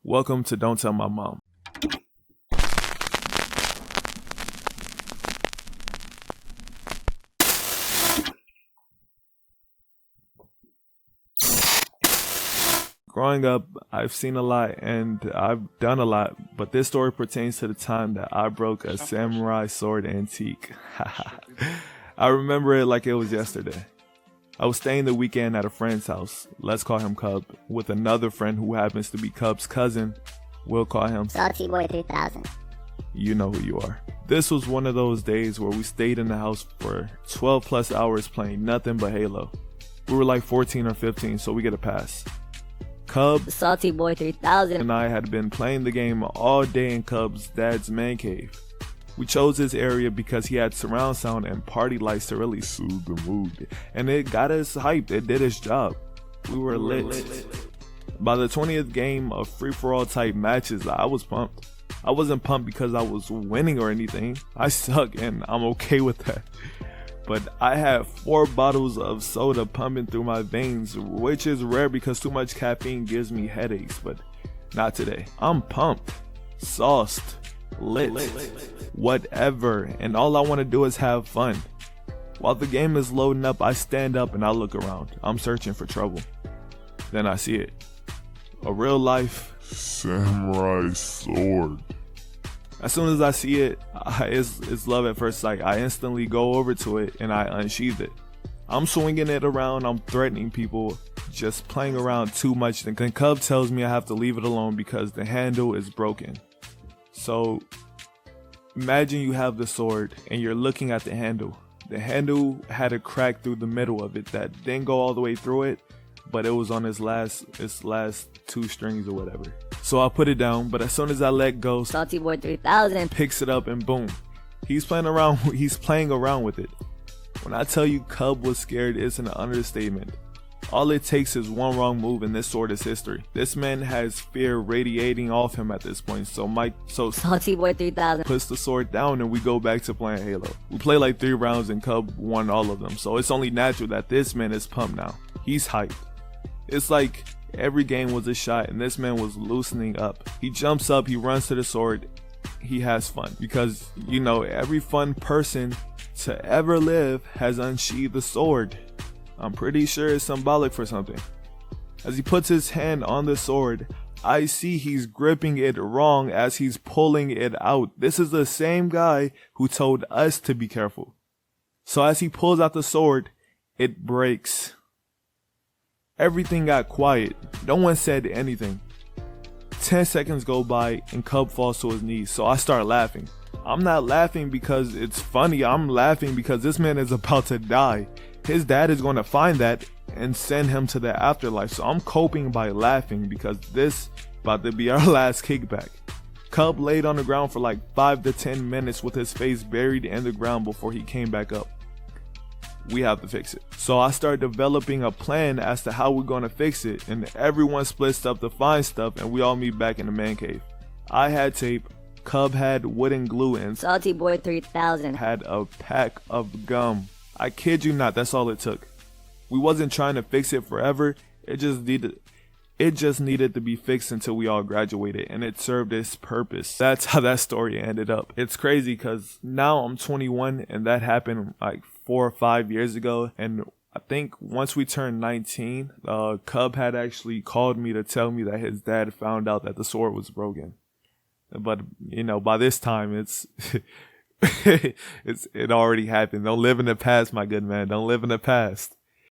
Welcome to Don't Tell My Mom. Growing up, I've seen a lot and I've done a lot, but this story pertains to the time that I broke a samurai sword antique. I remember it like it was yesterday. I was staying the weekend at a friend's house, let's call him Cub, with another friend who happens to be Cub's cousin. We'll call him Salty Boy 3000. You know who you are. This was one of those days where we stayed in the house for 12 plus hours playing nothing but Halo. We were like 14 or 15, so we get a pass. Cub, Salty Boy 3000, and I had been playing the game all day in Cub's dad's man cave. We chose this area because he had surround sound and party lights to really soothe the mood, and it got us hyped. It did its job. We were lit. By the 20th game of free-for-all type matches, I was pumped. I wasn't pumped because I was winning or anything. I suck and I'm okay with that. But I had 4 bottles of soda pumping through my veins, which is rare because too much caffeine gives me headaches, but not today. I'm pumped, sauced, lit, whatever, and all I want to do is have fun. While the game is loading up, I stand up and I look around. I'm searching for trouble. Then I see it. A real life samurai sword. As soon as I see it, it's love at first sight. I instantly go over to it and I unsheath it. I'm swinging it around, I'm threatening people, just playing around too much. Then Cub tells me I have to leave it alone because the handle is broken. So imagine you have the sword and you're looking at the handle. The handle had a crack through the middle of it that didn't go all the way through it, but it was on its last 2 strings or whatever. So I put it down, but as soon as I let go, Salty Boy 3000 picks it up and boom. He's playing around with it. When I tell you Cub was scared, it's an understatement. All it takes is one wrong move and this sword is history. This man has fear radiating off him at this point. So Salty Boy 3000 puts the sword down and we go back to playing Halo. We play like 3 rounds and Cub won all of them. So it's only natural that this man is pumped now. He's hyped. It's like every game was a shot and this man was loosening up. He jumps up, he runs to the sword, he has fun. Because, you know, every fun person to ever live has unsheathed the sword. I'm pretty sure it's symbolic for something. As he puts his hand on the sword, I see he's gripping it wrong as he's pulling it out. This is the same guy who told us to be careful. So as he pulls out the sword, it breaks. Everything got quiet. No one said anything. 10 seconds go by and Cub falls to his knees, so I start laughing. I'm not laughing because it's funny, I'm laughing because this man is about to die. His dad is going to find that and send him to the afterlife, so I'm coping by laughing because this about to be our last kickback. Cub laid on the ground for like 5 to 10 minutes with his face buried in the ground before he came back up. We have to fix it. So I start developing a plan as to how we're going to fix it, and everyone splits up to find stuff and we all meet back in the man cave. I had tape, Cub had wooden glue, and Salty Boy 3000 had a pack of gum. I kid you not, that's all it took. We wasn't trying to fix it forever, it just needed to be fixed until we all graduated, and it served its purpose. That's how that story ended up. It's crazy because now I'm 21 and that happened like 4 or 5 years ago, and I think once we turned 19, Cub had actually called me to tell me that his dad found out that the sword was broken. But you know, by this time it's it already happened. Don't live in the past, my good man. Don't live in the past.